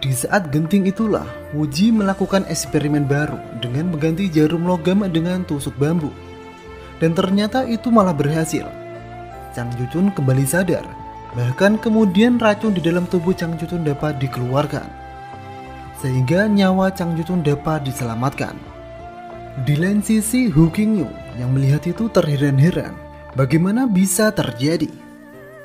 Di saat genting itulah, Wuji melakukan eksperimen baru dengan mengganti jarum logam dengan tusuk bambu. Dan ternyata itu malah berhasil. Chang Yuchun kembali sadar, bahkan kemudian racun di dalam tubuh Chang Yuchun dapat dikeluarkan. Sehingga nyawa Chang Yuchun dapat diselamatkan. Di lain sisi, Hu Qingyu yang melihat itu terheran-heran, bagaimana bisa terjadi.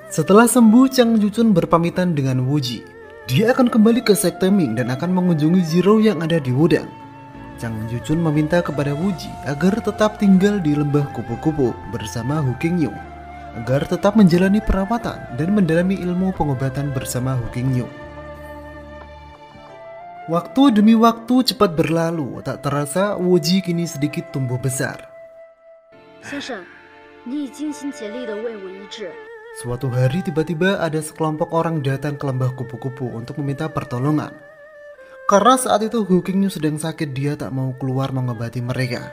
Setelah sembuh, Chang Yuchun berpamitan dengan Wuji. Dia akan kembali ke Sekte Ming dan akan mengunjungi Zero yang ada di Wudang. Chang Yuchun meminta kepada Wuji agar tetap tinggal di lembah kupu-kupu bersama Hu Qingyu, agar tetap menjalani perawatan dan mendalami ilmu pengobatan bersama Hu Qingyu. Waktu demi waktu cepat berlalu, tak terasa Wuji kini sedikit tumbuh besar. Suatu hari tiba-tiba ada sekelompok orang datang ke lembah kupu-kupu untuk meminta pertolongan. Karena saat itu Hu Qingyu sedang sakit, dia tak mau keluar mengobati mereka.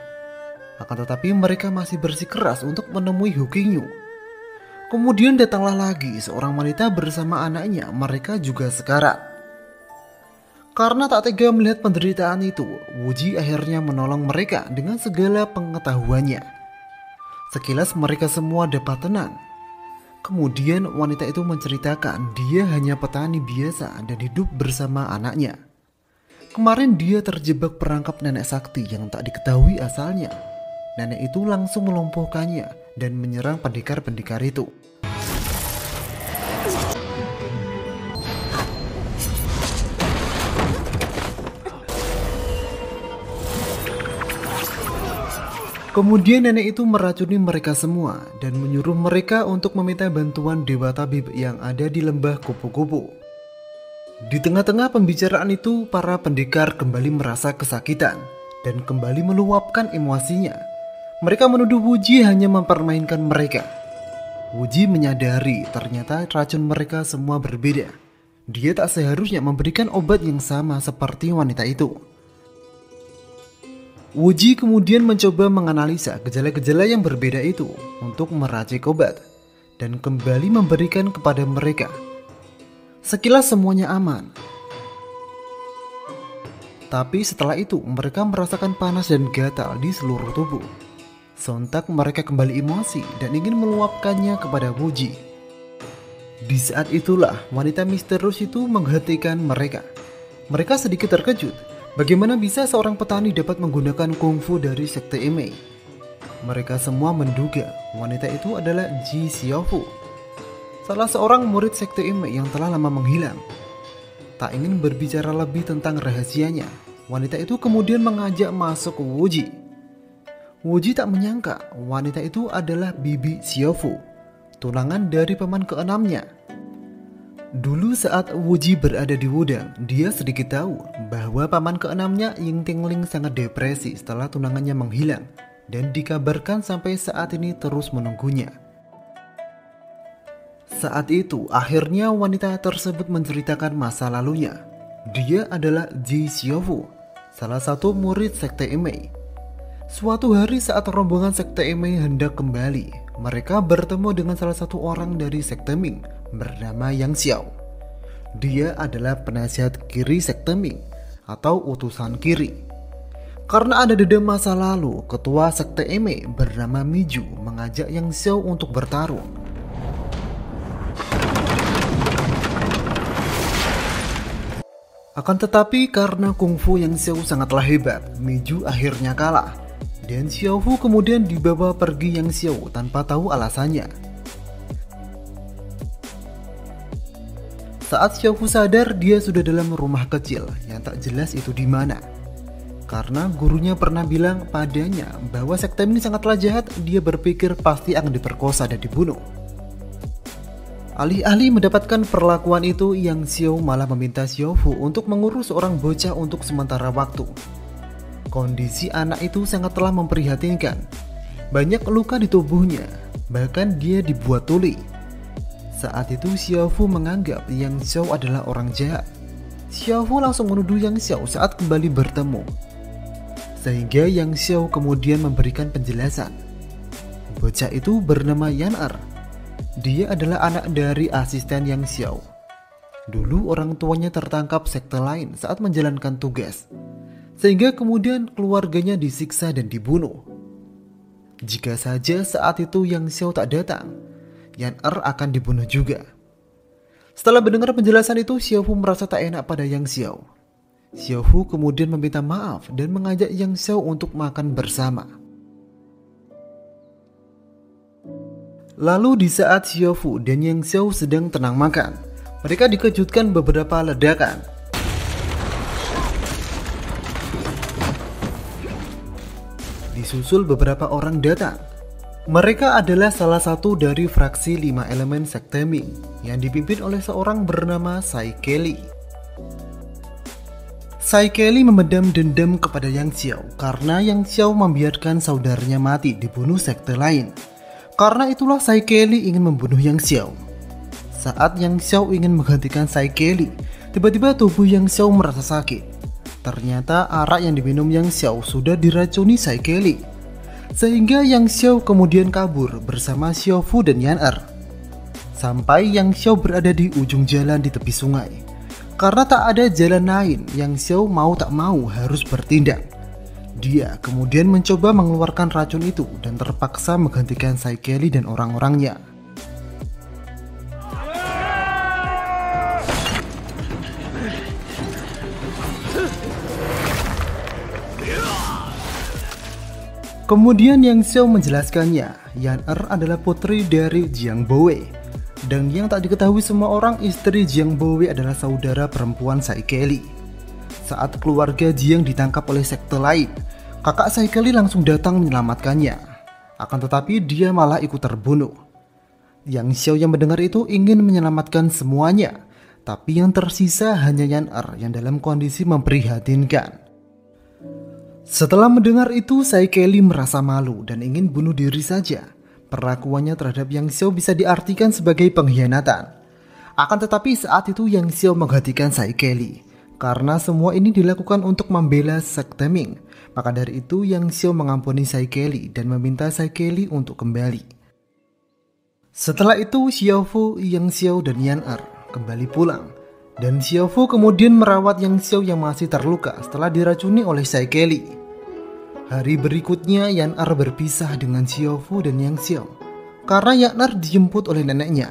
Akan tetapi mereka masih bersikeras untuk menemui Hu Qingyu. Kemudian datanglah lagi seorang wanita bersama anaknya, mereka juga sekarat. Karena tak tega melihat penderitaan itu, Wuji akhirnya menolong mereka dengan segala pengetahuannya. Sekilas mereka semua dapat tenang. Kemudian wanita itu menceritakan dia hanya petani biasa dan hidup bersama anaknya. Kemarin dia terjebak perangkap nenek sakti yang tak diketahui asalnya. Nenek itu langsung melumpuhkannya dan menyerang pendekar-pendekar itu. Kemudian nenek itu meracuni mereka semua dan menyuruh mereka untuk meminta bantuan Dewa Tabib yang ada di lembah kupu-kupu. Di tengah-tengah pembicaraan itu, para pendekar kembali merasa kesakitan dan kembali meluapkan emosinya. Mereka menuduh Wuji hanya mempermainkan mereka. Wuji menyadari ternyata racun mereka semua berbeda. Dia tak seharusnya memberikan obat yang sama seperti wanita itu. Wuji kemudian mencoba menganalisa gejala-gejala yang berbeda itu untuk meracik obat dan kembali memberikan kepada mereka. Sekilas semuanya aman. Tapi setelah itu mereka merasakan panas dan gatal di seluruh tubuh. Sontak mereka kembali emosi dan ingin meluapkannya kepada Wuji. Di saat itulah wanita misterius itu menghentikan mereka. Mereka sedikit terkejut. Bagaimana bisa seorang petani dapat menggunakan kungfu dari Sekte Imei? Mereka semua menduga wanita itu adalah Ji Xiaofu, salah seorang murid Sekte Imei yang telah lama menghilang. Tak ingin berbicara lebih tentang rahasianya, wanita itu kemudian mengajak masuk Wuji. Wuji tak menyangka wanita itu adalah Bibi Xiaofu, tunangan dari paman keenamnya. Dulu saat Wuji berada di Wudang, dia sedikit tahu bahwa paman keenamnya Ying Tingling sangat depresi setelah tunangannya menghilang dan dikabarkan sampai saat ini terus menunggunya. Saat itu, akhirnya wanita tersebut menceritakan masa lalunya. Dia adalah Ji Xiaofu, salah satu murid sekte Emei. Suatu hari saat rombongan sekte Emei hendak kembali, mereka bertemu dengan salah satu orang dari sekte Ming bernama Yang Xiao. Dia adalah penasihat kiri sekte Ming atau utusan kiri. Karena ada dendam masa lalu, ketua sekte Emei bernama Miju mengajak Yang Xiao untuk bertarung. Akan tetapi karena kungfu Yang Xiao sangatlah hebat, Miju akhirnya kalah. Dan Xiaofu kemudian dibawa pergi Yang Xiao tanpa tahu alasannya. Saat Xiaofu sadar, dia sudah dalam rumah kecil yang tak jelas itu di mana. Karena gurunya pernah bilang padanya bahwa sekte ini sangatlah jahat, dia berpikir pasti akan diperkosa dan dibunuh. Alih-alih mendapatkan perlakuan itu, Yang Xiao malah meminta Xiaofu untuk mengurus seorang bocah untuk sementara waktu. Kondisi anak itu sangatlah memprihatinkan. Banyak luka di tubuhnya, bahkan dia dibuat tuli. Saat itu Xiaofu menganggap Yang Xiao adalah orang jahat. Xiaofu langsung menuduh Yang Xiao saat kembali bertemu. Sehingga Yang Xiao kemudian memberikan penjelasan. Bocah itu bernama Yan Er. Dia adalah anak dari asisten Yang Xiao. Dulu orang tuanya tertangkap sekte lain saat menjalankan tugas, sehingga kemudian keluarganya disiksa dan dibunuh. Jika saja saat itu Yang Xiao tak datang, Yan Er akan dibunuh juga. Setelah mendengar penjelasan itu, Xiaofu merasa tak enak pada Yang Xiao. Xiaofu kemudian meminta maaf dan mengajak Yang Xiao untuk makan bersama. Lalu di saat Xiaofu dan Yang Xiao sedang tenang makan, mereka dikejutkan beberapa ledakan. Disusul beberapa orang datang. Mereka adalah salah satu dari fraksi 5 elemen sekte Ming yang dipimpin oleh seorang bernama Sai Kelly. Sai Kelly memendam dendam kepada Yang Xiao karena Yang Xiao membiarkan saudaranya mati dibunuh sekte lain. Karena itulah Sai Kelly ingin membunuh Yang Xiao. Saat Yang Xiao ingin menggantikan Sai Kelly, tiba-tiba tubuh Yang Xiao merasa sakit. Ternyata arak yang diminum Yang Xiao sudah diracuni Sai Kelly. Sehingga Yang Xiao kemudian kabur bersama Xiaofu dan Yan Er. Sampai Yang Xiao berada di ujung jalan di tepi sungai. Karena tak ada jalan lain, Yang Xiao mau tak mau harus bertindak. Dia kemudian mencoba mengeluarkan racun itu dan terpaksa menggantikan Sai Kelly dan orang-orangnya. Kemudian Yang Xiao menjelaskannya, Yan Er adalah putri dari Jiang Bowe. Dan yang tak diketahui semua orang, istri Jiang Bowe adalah saudara perempuan Sai Kelly. Saat keluarga Jiang ditangkap oleh sekte lain, kakak Sai Kelly langsung datang menyelamatkannya. Akan tetapi dia malah ikut terbunuh. Yang Xiao yang mendengar itu ingin menyelamatkan semuanya, tapi yang tersisa hanya Yan Er yang dalam kondisi memprihatinkan. Setelah mendengar itu, Sai Kelly merasa malu dan ingin bunuh diri saja. Perlakuannya terhadap Yang Xiao bisa diartikan sebagai pengkhianatan. Akan tetapi saat itu Yang Xiao menggantikan Sai Kelly. Karena semua ini dilakukan untuk membela sekte Ming, maka dari itu Yang Xiao mengampuni Sai Kelly dan meminta Sai Kelly untuk kembali. Setelah itu Xiaofu, Yang Xiao dan Yan Er kembali pulang. Dan Xiaofu kemudian merawat Yang Xiao yang masih terluka setelah diracuni oleh Sai Kelly. Hari berikutnya Yan Er berpisah dengan Xiaofu dan Yang Xiao karena Yan Er dijemput oleh neneknya.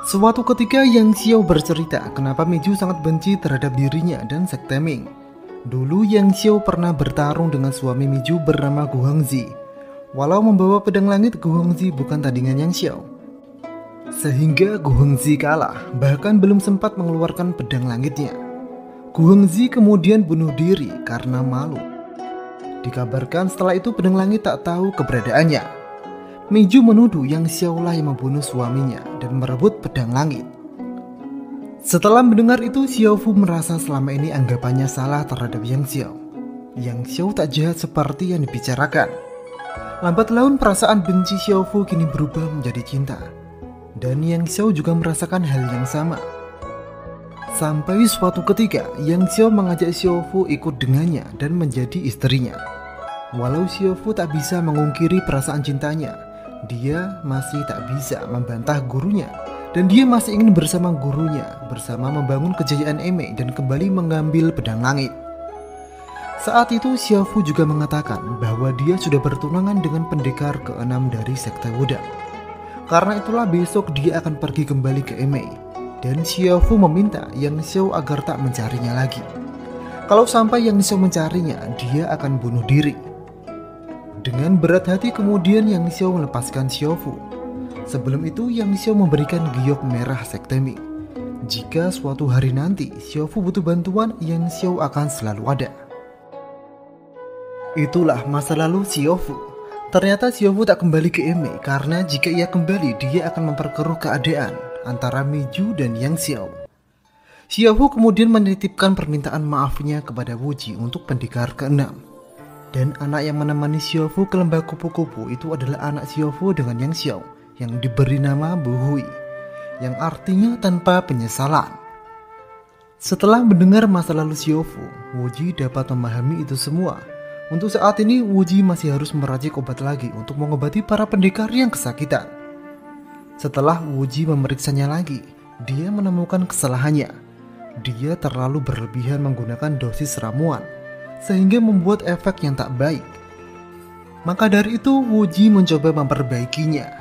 Suatu ketika Yang Xiao bercerita kenapa Miju sangat benci terhadap dirinya dan sekte Ming. Dulu Yang Xiao pernah bertarung dengan suami Miju bernama Gu Hongzi. Walau membawa pedang langit, Gu Hongzi bukan tandingan Yang Xiao. Sehingga Gu Hongzi kalah, bahkan belum sempat mengeluarkan pedang langitnya. Gu Hongzi kemudian bunuh diri karena malu. Dikabarkan setelah itu pedang langit tak tahu keberadaannya. Miju menuduh Yang Xiao lah yang membunuh suaminya dan merebut pedang langit. Setelah mendengar itu, Xiaofu merasa selama ini anggapannya salah terhadap Yang Xiao. Yang Xiao tak jahat seperti yang dibicarakan. Lambat laun perasaan benci Xiaofu kini berubah menjadi cinta. Dan Yang Xiao juga merasakan hal yang sama. Sampai suatu ketika, Yang Xiao mengajak Xiaofu ikut dengannya dan menjadi istrinya. Walau Xiaofu tak bisa mengungkiri perasaan cintanya, dia masih tak bisa membantah gurunya. Dan dia masih ingin bersama gurunya, bersama membangun kejayaan Eme dan kembali mengambil pedang langit. Saat itu Xiaofu juga mengatakan bahwa dia sudah bertunangan dengan pendekar ke-6 dari sekte Wudang. Karena itulah besok dia akan pergi kembali ke Eme. Dan Xiaofu meminta Yang Xiao agar tak mencarinya lagi. Kalau sampai Yang Xiao mencarinya, dia akan bunuh diri. Dengan berat hati kemudian Yang Xiao melepaskan Xiaofu. Sebelum itu Yang Xiao memberikan giok merah sekte Ming. Jika suatu hari nanti Xiaofu butuh bantuan, Yang Xiao akan selalu ada. Itulah masa lalu Xiaofu. Ternyata Xiaofu tak kembali ke Eme karena jika ia kembali dia akan memperkeruh keadaan antara Miju dan Yang Xiao. Xiaofu kemudian menitipkan permintaan maafnya kepada Wuji untuk pendekar ke-6. Dan anak yang menemani Xiaofu ke lembah kupu-kupu itu adalah anak Xiaofu dengan Yang Xiao yang diberi nama Bu Hui, yang artinya tanpa penyesalan. Setelah mendengar masa lalu Xiaofu, Wuji dapat memahami itu semua. Untuk saat ini Wuji masih harus meracik obat lagi untuk mengobati para pendekar yang kesakitan. Setelah Wuji memeriksanya lagi, dia menemukan kesalahannya. Dia terlalu berlebihan menggunakan dosis ramuan, sehingga membuat efek yang tak baik. Maka dari itu Wuji mencoba memperbaikinya.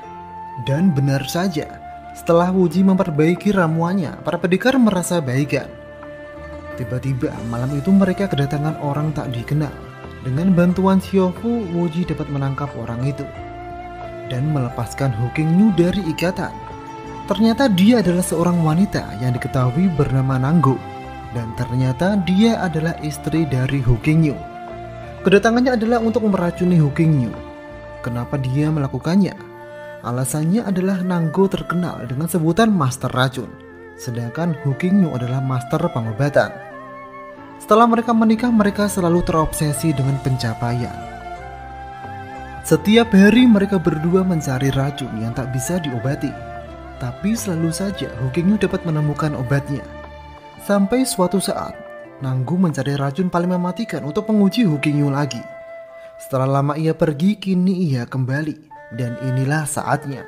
Dan benar saja, setelah Wuji memperbaiki ramuannya, para pendekar merasa baikan. Tiba-tiba malam itu mereka kedatangan orang tak dikenal. Dengan bantuan Xiaofu, Wuji dapat menangkap orang itu dan melepaskan Hu Qingyu dari ikatan. Ternyata dia adalah seorang wanita yang diketahui bernama Nanggu. Dan ternyata dia adalah istri dari Hu Qingyu. Kedatangannya adalah untuk meracuni Hu Qingyu. Kenapa dia melakukannya? Alasannya adalah Nanggu terkenal dengan sebutan master racun, sedangkan Hu Qingyu adalah master pengobatan. Setelah mereka menikah, mereka selalu terobsesi dengan pencapaian. Setiap hari mereka berdua mencari racun yang tak bisa diobati. Tapi selalu saja Hu Qingyu dapat menemukan obatnya. Sampai suatu saat, Nanggu mencari racun paling mematikan untuk menguji Hu Qingyu lagi. Setelah lama ia pergi, kini ia kembali. Dan inilah saatnya.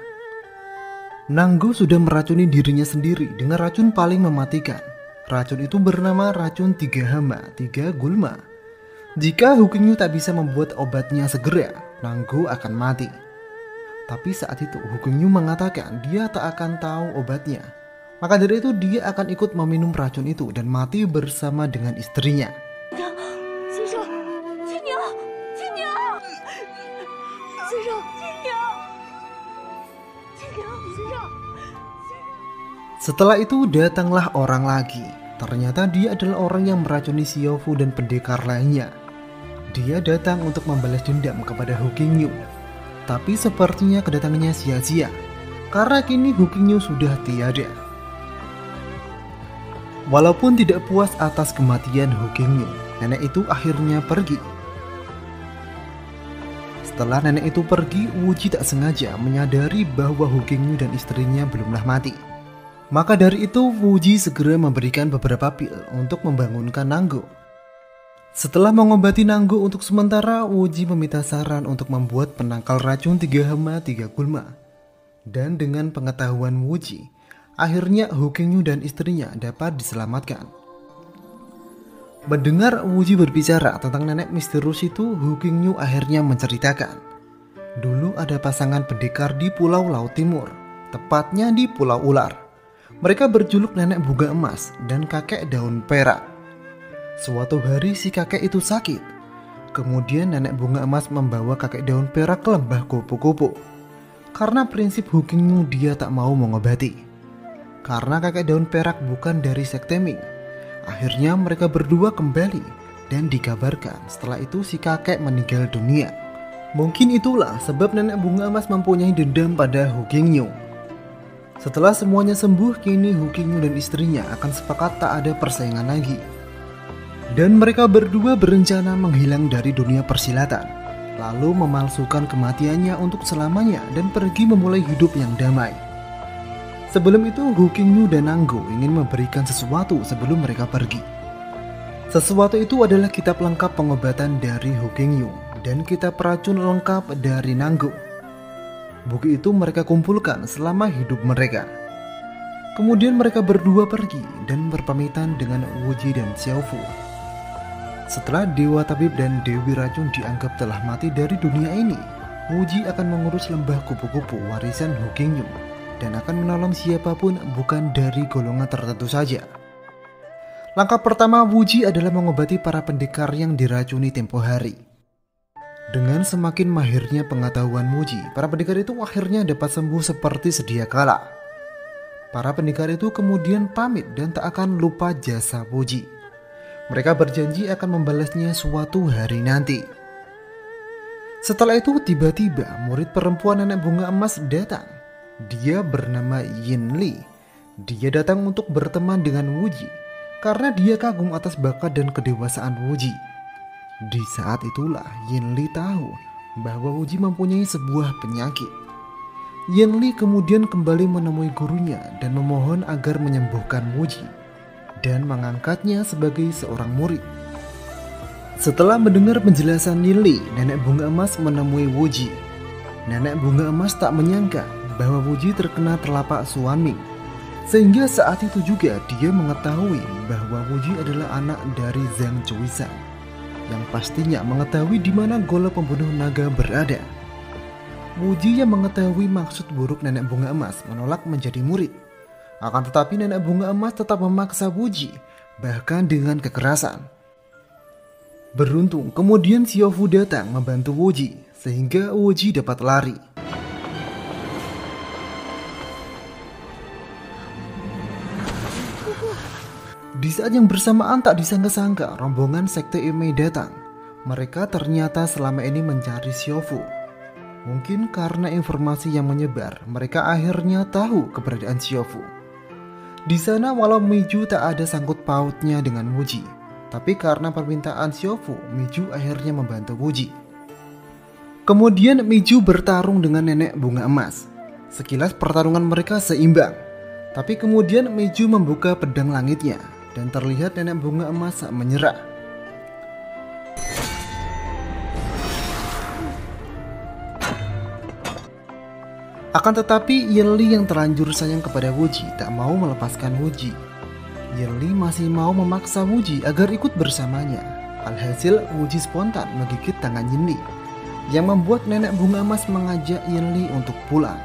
Nanggu sudah meracuni dirinya sendiri dengan racun paling mematikan. Racun itu bernama racun 3 hama, 3 gulma. Jika Hu Qingyu tak bisa membuat obatnya segera, Nanggu akan mati. Tapi saat itu Hu Qingyu mengatakan dia tak akan tahu obatnya. Maka dari itu dia akan ikut meminum racun itu dan mati bersama dengan istrinya. Setelah itu datanglah orang lagi. Ternyata dia adalah orang yang meracuni Xiaofu dan pendekar lainnya. Dia datang untuk membalas dendam kepada Hu Qingyu. Tapi sepertinya kedatangannya sia-sia, karena kini Hu Qingyu sudah tiada. Walaupun tidak puas atas kematian Hu Qingyu, nenek itu akhirnya pergi. Setelah nenek itu pergi, Wuji tak sengaja menyadari bahwa Hu Qingyu dan istrinya belumlah mati. Maka dari itu Wuji segera memberikan beberapa pil untuk membangunkan Nanggu. Setelah mengobati Nanggu untuk sementara, Wuji meminta saran untuk membuat penangkal racun 3 hama 3 gulma. Dan dengan pengetahuan Wuji, akhirnya Hu Qingyu dan istrinya dapat diselamatkan. Mendengar Wuji berbicara tentang nenek misterius itu, Hu Qingyu akhirnya menceritakan. Dulu ada pasangan pendekar di Pulau Laut Timur, tepatnya di Pulau Ular. Mereka berjuluk nenek bunga emas dan kakek daun perak. Suatu hari si kakek itu sakit. Kemudian nenek bunga emas membawa kakek daun perak ke lembah kupu-kupu. Karena prinsip Hu Qingyu dia tak mau mengobati. Karena kakek daun perak bukan dari sekte Ming. Akhirnya mereka berdua kembali dan dikabarkan setelah itu si kakek meninggal dunia. Mungkin itulah sebab nenek bunga emas mempunyai dendam pada Hu Qingyu. Setelah semuanya sembuh, kini Hu Qingyu dan istrinya akan sepakat tak ada persaingan lagi. Dan mereka berdua berencana menghilang dari dunia persilatan, lalu memalsukan kematiannya untuk selamanya dan pergi memulai hidup yang damai. Sebelum itu, Hu Qingyu dan Nanggo ingin memberikan sesuatu sebelum mereka pergi. Sesuatu itu adalah kitab lengkap pengobatan dari Hu Qingyu dan kitab racun lengkap dari Nanggo. Buku itu mereka kumpulkan selama hidup mereka. Kemudian mereka berdua pergi dan berpamitan dengan Wuji dan Xiaofu. Setelah Dewa Tabib dan Dewi Racun dianggap telah mati dari dunia ini, Wuji akan mengurus lembah kupu-kupu warisan Hu Qingyu dan akan menolong siapapun bukan dari golongan tertentu saja. Langkah pertama Wuji adalah mengobati para pendekar yang diracuni tempo hari. Dengan semakin mahirnya pengetahuan Wuji, para pendekar itu akhirnya dapat sembuh seperti sedia kala. Para pendekar itu kemudian pamit dan tak akan lupa jasa Wuji. Mereka berjanji akan membalasnya suatu hari nanti. Setelah itu tiba-tiba murid perempuan nenek bunga emas datang. Dia bernama Yin Li. Dia datang untuk berteman dengan Wuji karena dia kagum atas bakat dan kedewasaan Wuji. Di saat itulah Yin Li tahu bahwa Wuji mempunyai sebuah penyakit. Yin Li kemudian kembali menemui gurunya dan memohon agar menyembuhkan Wuji dan mengangkatnya sebagai seorang murid. Setelah mendengar penjelasan Yin Li, nenek bunga emas menemui Wuji. Nenek bunga emas tak menyangka bahwa Wuji terkena telapak Xuanming, sehingga saat itu juga dia mengetahui bahwa Wuji adalah anak dari Zhang Chuisan, yang pastinya mengetahui di mana gola pembunuh naga berada. Wuji yang mengetahui maksud buruk nenek bunga emas menolak menjadi murid. Akan tetapi nenek bunga emas tetap memaksa Wuji, bahkan dengan kekerasan. Beruntung kemudian Xiaofu datang membantu Wuji, sehingga Wuji dapat lari. Di saat yang bersamaan tak disangka-sangka rombongan sekte Imei datang. Mereka ternyata selama ini mencari Xiaofu. Mungkin karena informasi yang menyebar, mereka akhirnya tahu keberadaan Xiaofu. Di sana walau Meiju tak ada sangkut pautnya dengan Wuji, tapi karena permintaan Xiaofu, Meiju akhirnya membantu Wuji. Kemudian Meiju bertarung dengan nenek bunga emas. Sekilas pertarungan mereka seimbang, tapi kemudian Meiju membuka pedang langitnya dan terlihat nenek bunga emas menyerah. Akan tetapi Yin Li yang terlanjur sayang kepada Wuji tak mau melepaskan Wuji. Yin Li masih mau memaksa Wuji agar ikut bersamanya. Alhasil Wuji spontan menggigit tangan Yin Li, yang membuat nenek bunga emas mengajak Yin Li untuk pulang.